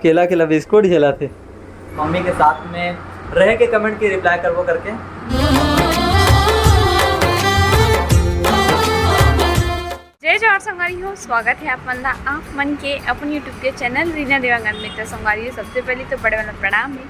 केला केला biscuit झेलाते mummy के साथ में रह के कमेंट की रिप्लाई करवो करके। जय जवाहर संगवारी हो, स्वागत है आप मन के अपन यूट्यूब के चैनल रीना देवांगन में। तो संगवारी हो, सबसे पहले तो बड़े वाला प्रणाम है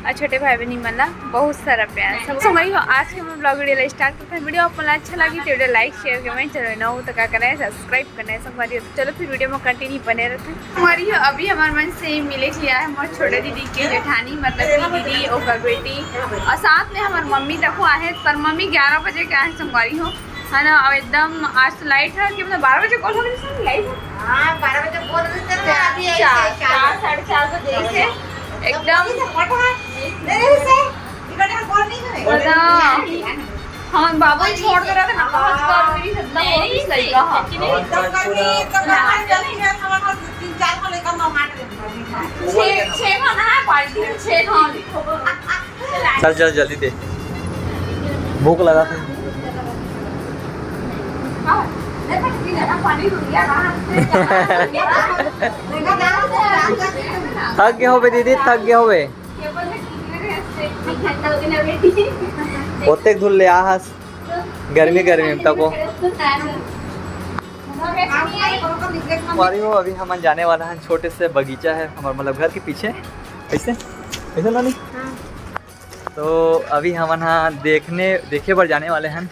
और छोटे भाई बहनी मन ला बहुत सारा प्यार। सब संगवारी हो, आज के हम ब्लॉग वीडियो स्टार्ट करते हैं। वीडियो अपन अच्छा लगी तो वीडियो लाइक शेयर कमेंट चलो ना हो तो क्या करना है सब्सक्राइब करना है संगवारी हो। तो चलो फिर वीडियो में कंटिन्यू बने रहते हैं। संगवारी हो, अभी हमारे मन से मिले लिया है हमारे छोटे दीदी के जेठानी मतलब की दीदी और बेटी और साथ में हमारे मम्मी तक आए। पर मम्मी 11 बजे के आए संगवारी हो है ना। और एकदम आज तो लाइट है कि मतलब 12 बजे कॉल हो गई लाइट। हाँ 12 बजे बोल रहे थे 4 साढ़े 4 बजे से एकदम हम बाबू छोड़ कर रहे थे ना आज का मेरी सदमा बहुत सही रहा। चल चल जल्दी दे, भूख लगा था। थक गए हो बे दीदी, थक गए हो बे ओते धुल ले आहस गर्मी में तको हो। अभी हम जाने वाला है छोटे से बगीचा है हमारे मतलब घर के पीछे ऐसे ऐसे ना नहीं। तो अभी हम देखे पर जाने वाले हैं।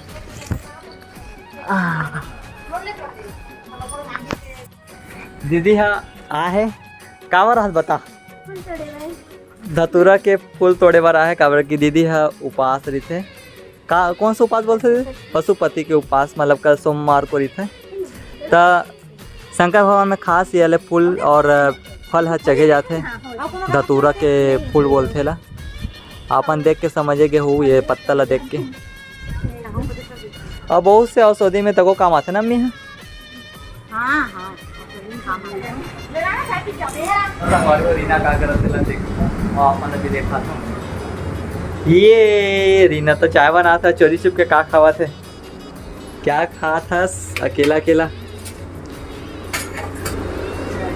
दीदी हाँ आ है कावर हाथ बता धतूरा के फूल तोड़े बार आए काबर की दीदी है उपास रही थे का कौन सा उपास बोलते थे पशुपति के उपास मतलब कल सोमवार को रही थे। तो शंकर भगवान में खास ये फूल और फल है चढ़े जाते धतूरा के फूल बोलते ला। अपन देख के समझेगे हो ये पत्ता ला देख के और बहुत से औषधि में तको काम आते ना अम्मी है। हाँ हाँ रीना का अपन भी देखा था ये रीना तो चाय बना था चोरी छुप के का खावा थे क्या खा था अकेला अकेला।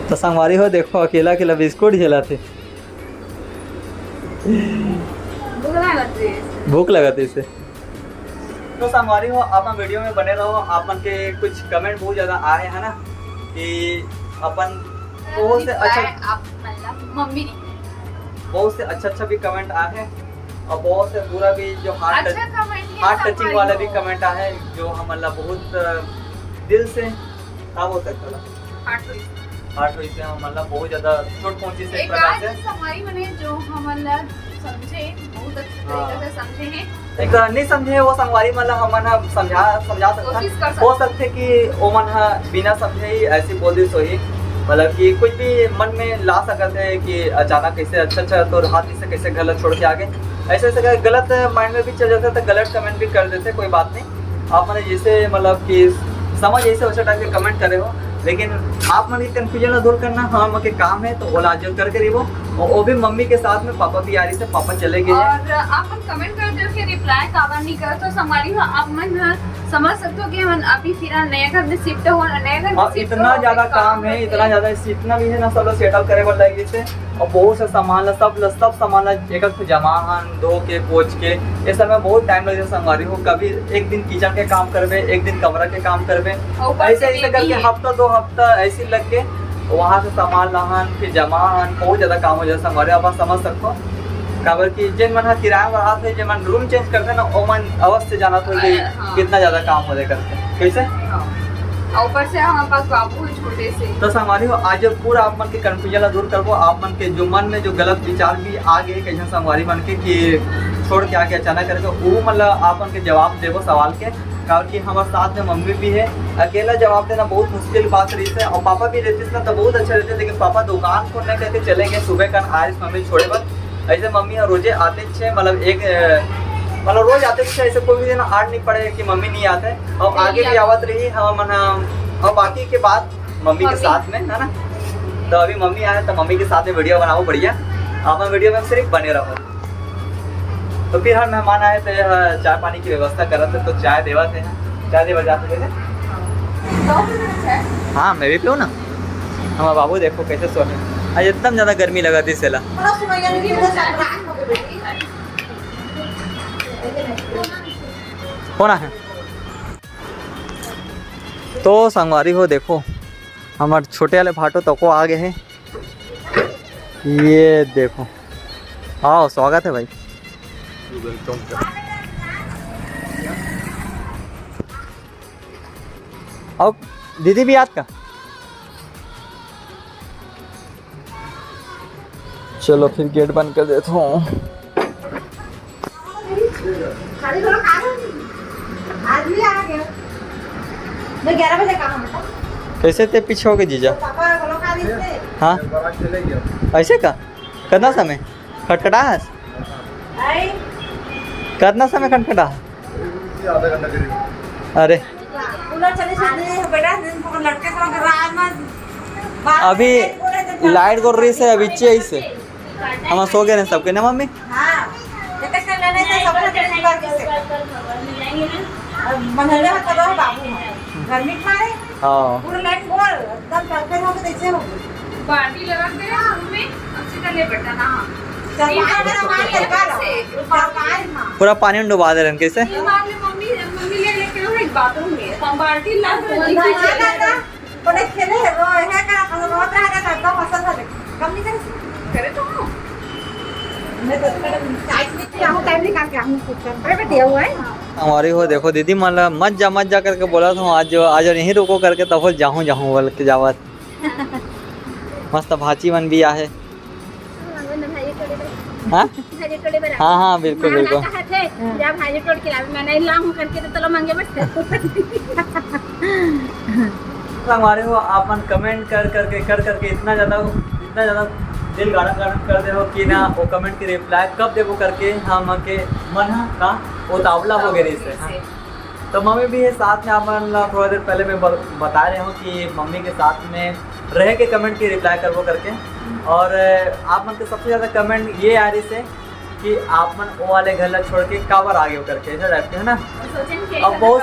तो संगवारी हो देखो अकेला अकेला बिस्कुट झेला थे भूख लगाते इसे। तो संगवारी हो अपन वीडियो में बने रहो। अपन के कुछ कमेंट बहुत ज़्यादा आए हैं ना कि अपन बहुत से अच्छा भी कमेंट आए हैं और बहुत से बुरा भी जो हार्ट टचिंग वाला भी कमेंट आए हैं जो हम मतलब बहुत दिल से का बोल सकते हार्ट हुई से हम मतलब बहुत ज़्यादा चोट पहुंची से प्रकार से जो हम समझे बहुत अच्छी तरीके से समझे हैं। एक नहीं समझे वो संगवारी मतलब हम समझा सकता हो सकते कि वो मन बिना समझे ही ऐसी बोल दी सोई मतलब कि कुछ भी मन में ला सकते हैं कि अचानक कैसे अच्छा तो हाथ से कैसे गलत छोड़ के आगे ऐसे गलत माइंड में भी चल जाता तो गलत कमेंट भी कर देते कोई बात नहीं। आप मैंने जैसे मतलब कि समझ ऐसे वैसे टाइप के कमेंट करे हो लेकिन आप मन कंफ्यूजन दूर करना हम के काम है तो ओला जो करके रही वो भी मम्मी के साथ में पापा भी आ रही से पापा चले गए और आप कमेंट कर दो कि रिप्लाई काबर नहीं कर तो संभाली हो आप मन समझ सकते हो कि हम अभी फिलहाल नया घर में शिफ्ट हो नया घर में इतना ज्यादा काम है इतना ज्यादा इतना भी है ना सब सेटल करे वाला लगी से और बहुत से सामान सब सामान एक जमा धो के पोछ के ये सब में बहुत टाइम लगे संगवारी हो। कभी एक दिन किचन के काम करबे एक दिन कमरा के काम करबे ऐसे करके हफ्ता 2 हफ्ता ऐसे लग के वहाँ से सामान लाहन फिर जमा बहुत ज़्यादा काम हो जाए संगवारी। आप समझ सकते हो काबर की जिन मन किराया बढ़ा थे जिन मन रूम चेंज करते ना वो मन अवश्य जाना था कि कितना ज़्यादा काम हो जाए करते कैसे ऊपर से हमारे पास बाबू छोटे से। तो संगवारी हो आज पूरा आप मन के कंफ्यूजन दूर करबो आप मन के जो मन में जो गलत विचार भी आ गए कैसे संगवारी मन के कि छोड़ के आके अचानक करके वो मतलब आप मन के जवाब देवो सवाल के क्योंकि हमारे साथ में मम्मी भी है। अकेला जवाब देना बहुत मुश्किल बात रही है और पापा भी रहते ना तो बहुत अच्छा रहते लेकिन पापा दुकान खोलने करके चले गए सुबह का आज मम्मी छोड़े पर ऐसे मम्मी रोजे आते थे मतलब रोज आते थे ऐसे कोई भी दिन हार्ड नहीं पड़े कि मम्मी नहीं आते और आगे भी आवत रही हम और बाकी के बाद मम्मी के साथ में है ना। तो अभी मम्मी आए तो मम्मी के साथ में वीडियो बनाओ बढ़िया आप वीडियो में सिर्फ बने रहो। तो फिर हर मेहमान आए तो चाय पानी की व्यवस्था कर रहे थे तो चाय देवा थे चाय देवा जाते थे। हाँ मैं भी पीऊँ ना हमारा बाबू देखो कैसे सो है आज एकदम ज़्यादा गर्मी लगा थी सेला होना है। तो संगवारी हो देखो हमारे छोटे वाले भाटो तो को आगे है, ये देखो। आओ स्वागत है भाई। आओ दीदी भी याद का। चलो फिर गेट बंद कर देता हूँ। कैसे थे पीछे हो गए जीजा? हाँ ऐसे का कितना समय खटखटा है? कितना समय खटखटा? अरे अभी लाइट गोर रही से अभी चे से हम सो गए सबके ना मम्मी। पूरा पानी में डुबा दे रहे हैं कैसे? हमारी हो देखो दीदी मतलब मत जा करके बोला था आज नहीं रुको करके तब जाऊँ बोल के जावत। मस्त भाची मन भी आहे। हाँ हाँ बिल्कुल बिल्कुल। हमारे हो आप मन कमेंट कर करके इतना ज़्यादा दिल गार्डन कर दे हो कि ना वो कमेंट की रिप्लाई कब देवो करके हम के मन का उतावला हो गए इससे। तो मम्मी भी है साथ में। आप थोड़ा देर पहले मैं बता रहे हूँ कि मम्मी के साथ में रह के कमेंट की रिप्लाई करवो करके। और आप मन के सबसे ज़्यादा कमेंट ये आ रही से कि आप मन वो वाले घर ला छोड़ के कावर आगे करके ऐसा टाइप के है ना। अब बहुत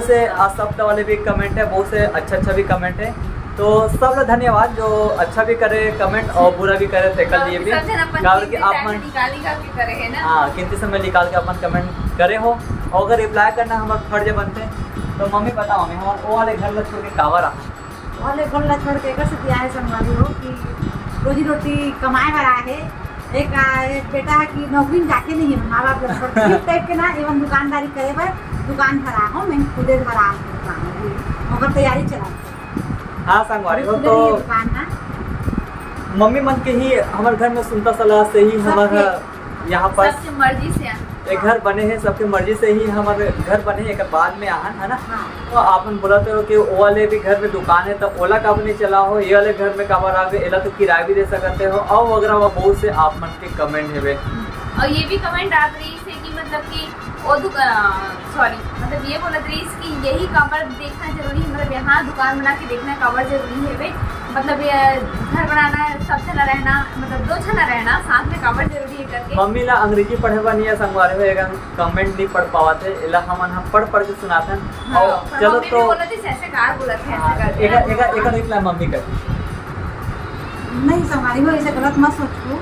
से असफ्ट वाले भी कमेंट है, बहुत से अच्छा भी कमेंट है। तो सब लोग धन्यवाद जो अच्छा भी करे कमेंट और बुरा भी करे थे कल ये भी कि आप मन हाँ कितने समय निकाल के अपन कमेंट करे हो। और अगर रिप्लाई करना हमारे फर्ज बनते तो मम्मी बताओ हमें हमारे वो वाले घर ला छोड़ के कावर आ वाले घर ला छोड़ के कैसे दिया है संगवारी हो कि रोजी रोटी कमाए वाला है। एक बेटा है कि नौकरी में जाके नहीं है, माँ बाप लोग टाइप के ना एवं दुकानदारी करे पर दुकान भरा हूँ मैं खुदे भरा हूँ मगर तैयारी चला। हाँ संगवारी हो तो मम्मी मन के ही हमारे घर में सुनता सलाह से ही हमारा यहाँ पर मर्जी से एक घर बने हैं, सबके मर्जी से ही हमारे घर बने एक बाद में आहन है ना। तो आप बोलाते हो कि वो वाले भी घर में दुकान है तो ओला कब नहीं चला हो, ये वाले घर में काबर आ गए एला तो किराया भी दे सकते हो और वगैरह वो बहुत से आप मन के कमेंट है। और ये भी कमेंट आ रही है कि मतलब कि वो मतलब ये बोल रही है कि यही काबर देखना जरूरी है, मतलब यहाँ दुकान बना के देखना काबर जरूरी है वे, मतलब ये घर बनाना सब जना रहना मतलब दो जना रहना साथ में काबर जरूरी है करके। मम्मी ला अंग्रेजी पढ़े हुआ नहीं है संगवारी में अगर कमेंट नहीं पढ़ पाते इला हम पढ़ के सुनाते हैं। और चलो तो एक मम्मी का नहीं संगवारी हो ऐसे गलत मत सोचो।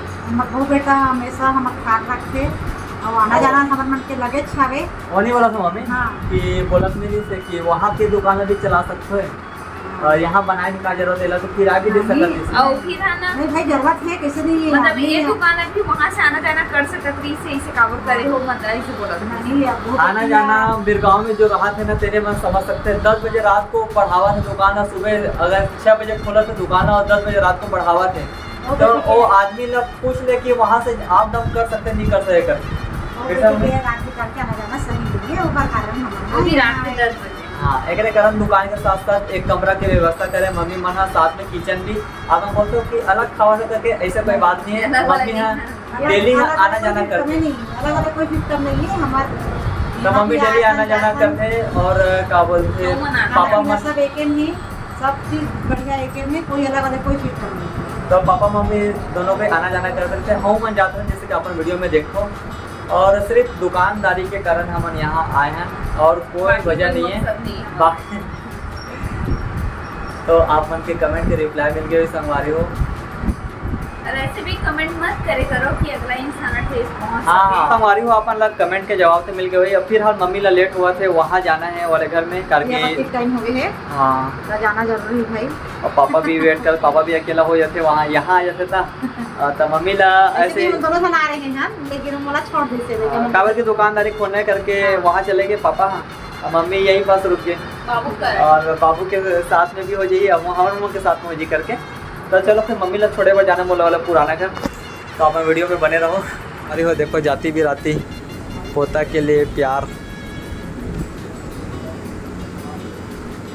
वो बेटा हमेशा हम ख्याल रखते और आना जाना हमारे मन के लगे छावे होने वाला था मम्मी। हाँ। कि बोलत नहीं से कि वहाँ की दुकान भी चला सकते हैं और यहाँ बनाए का जरूरत है तो किराया भी दे सकते हैं। और फिर आना नहीं भाई जरूरत है कैसे नहीं मतलब ये दुकान भी वहाँ से आना जाना कर सकती है इसे काबर करे हो मतलब इसे बोला नहीं आना जाना बिरगांव में जो रहा थे ना तेरे मन समझ सकते हैं। 10 बजे रात को पढ़ावा थे दुकान, सुबह अगर 6 बजे खोला तो दुकान और 10 बजे रात को पढ़ावा थे तो वो आदमी लोग पूछ ले कि वहाँ से आप दम कर सकते नहीं कर सकते हाँ। एक कारण दुकान के साथ साथ एक कमरा की व्यवस्था करें मम्मी मना साथ में किचन भी। आप हम बोलते हो कि अलग खावा से करके ऐसा कोई बात नहीं है। मम्मी यहाँ डेली आना जाना करते अलग कोई सिस्टम नहीं है हमारे तो मम्मी डेली आना जाना करते और क्या बोलते पापा सब एक ही सब चीज बढ़िया एक में कोई अलग कोई सिस्टम नहीं। तो पापा मम्मी दोनों पे आना जाना कर सकते हैं। हम मन जाते हैं जैसे कि अपन वीडियो में देखो और सिर्फ दुकानदारी के कारण हम यहाँ आए हैं और कोई वजह नहीं है। तो आप मन के कमेंट के रिप्लाई मिल गए संगवारी हो। और ऐसे भी कमेंट मत करे करो कि अगला इंसान ठेस पहुंच हाँ हमारी हो अपन लोग कमेंट के जवाब से मिल गए हुई। अब फिर हम मम्मी ला लेट हुआ थे, वहाँ जाना है वाले घर में करके टाइम हो गए है। हाँ तो जाना जरूरी है भाई। और पापा भी वेट कर, पापा भी अकेला हो जाते वहाँ, यहाँ आ जाते था तो मम्मी ला ऐसे हम दोनों जना रहे हैं लेकिन हम बोला छोड़ देते हैं। कागज की दुकानदारी खोलने करके वहाँ चले गए पापा, और मम्मी यहीं पास रुक गए बाबू का और बाबू के साथ में भी हो जाइए और हमारे के साथ में हो जी करके। तो चलो फिर मम्मी लोग छोड़े बार जाने बोला वाला पुराना घर। तो आप वीडियो में बने रहो। अरे हो देखो जाती भी राती पोता के लिए प्यार।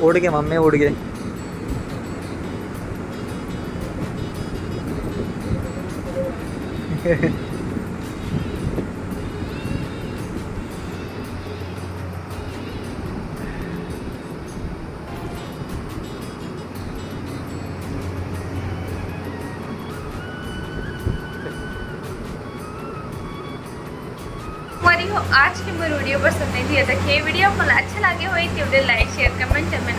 उड़ गए मम्मी, उड़ गए। हो आज के मोर वीडियो पर सुनने दिया था कि वीडियो आपको अच्छा लगे हो तो लाइक शेयर कमेंट चैनल में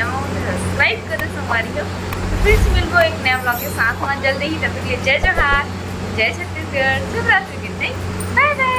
सब्सक्राइब करो संगवारी हो। तो फिर से मिलबो एक नया ब्लॉग के साथ जल्दी ही। तब तक के लिए जय जोहार, जय छत्तीसगढ़, शुभ रात्रि, गुड नाइट, बाय बाय।